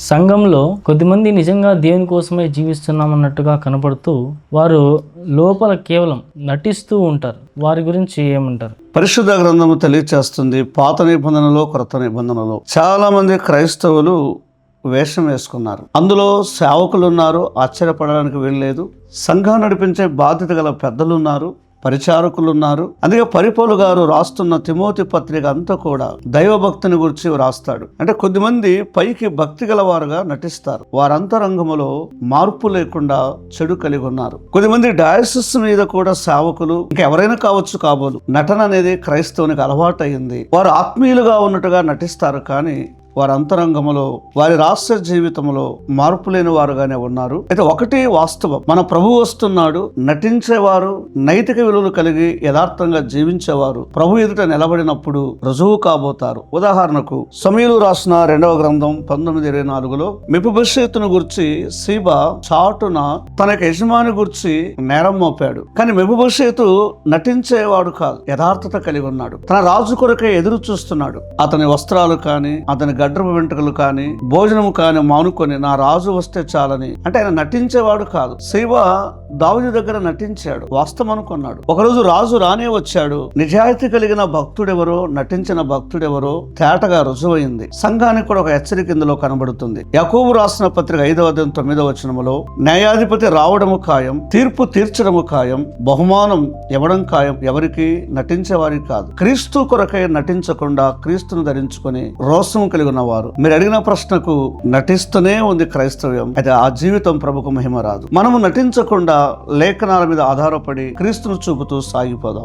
సంఘంలో కొద్దిమంది నిజంగా దేవుని కోసమే జీవిస్తున్నామన్నట్టుగా కనపడుతూ వారు లోపల కేవలం నటిస్తూ ఉంటారు. వారి గురించి ఏమంటారు? పరిశుద్ధ గ్రంథము తెలియచేస్తుంది, పాత నిబంధనలో క్రొత్త నిబంధనలో చాలా మంది క్రైస్తవులు వేషం వేసుకున్నారు. అందులో సేవకులు ఉన్నారు, ఆశ్చర్యపడడానికి వీల్లేదు. సంఘం నడిపించే బాధ్యత గల పెద్దలు ఉన్నారు, పరిచారకులు ఉన్నారు. అందుకే పరిపౌలు గారు రాస్తున్న తిమోతి పత్రిక అంతా కూడా దైవభక్తిని గురించి రాస్తాడు. అంటే కొద్దిమంది పైకి భక్తి గలవారుగా నటిస్తారు, వారి అంతరంగములో మార్పు లేకుండా చెడు కలిగి ఉన్నారు. కొద్దిమంది డయాసిస్ మీద కూడా సేవకులు, ఇంకా ఎవరైనా కావచ్చు కాబోలు, నటన అనేది క్రైస్తవునికి అలవాటు అయింది. వారు ఆత్మీయులుగా ఉన్నట్టుగా నటిస్తారు, కానీ వారి అంతరంగములో, వారి రహస్య జీవితంలో మార్పు లేని వారుగానే ఉన్నారు. అయితే ఒకటి వాస్తవం, మన ప్రభు వస్తున్నాడు. నటించేవారు, నైతిక విలువలు కలిగి యథార్థంగా జీవించేవారు ప్రభు ఎదుట నిలబడినప్పుడు రుజువు కాబోతారు. ఉదాహరణకు సమూయేలు రాసిన 2వ గ్రంథం 19:24లో మెఫీబోషెతును గురించి సీబా చాటున తనకి యజమాని గురించి నేరం మోపాడు. కానీ మెఫీబోషెతు నటించేవాడు కాదు, యథార్థత కలిగి ఉన్నాడు. తన రాజు కొరకే ఎదురు చూస్తున్నాడు. అతని వస్త్రాలు కానీ, అతని గడ్డపు వెంట్రుకలు కానీ, భోజనము కానీ మానుకొని నా రాజు వస్తే చాలని, అంటే ఆయన నటించేవాడు కాదు. సీబా దావీదు దగ్గర నటించాడు, వాస్తవం అనుకున్నాడు. ఒకరోజు రాజు రానే వచ్చాడు. నిజాయితీ కలిగిన భక్తుడెవరో, నటించిన భక్తుడెవరో తేటగా రుజువైంది. సంఘానికి కూడా ఒక హెచ్చరిక ఇందులో కనబడుతుంది. యాకోబు రాసిన పత్రిక 5వ అధ్యాయం 9వ వచనములో న్యాయాధిపతి రావడము ఖాయం, తీర్పు తీర్చడము ఖాయం, బహుమానం ఇవ్వడం ఖాయం, ఎవరికి? నటించే వారికి కాదు. క్రీస్తు కొరకై నటించకుండా క్రీస్తును ధరించుకొని రోషము కలిగి ఉన్నవారు. మీరు అడిగిన ప్రశ్నకు నటిస్తూనే ఉంది క్రైస్తవ్యం. అయితే ఆ జీవితం ప్రభుకు మహిమ రాదు. మనము నటించకుండా లేఖనాల మీద ఆధారపడి క్రీస్తును చూపుతూ సాగిపోదాం.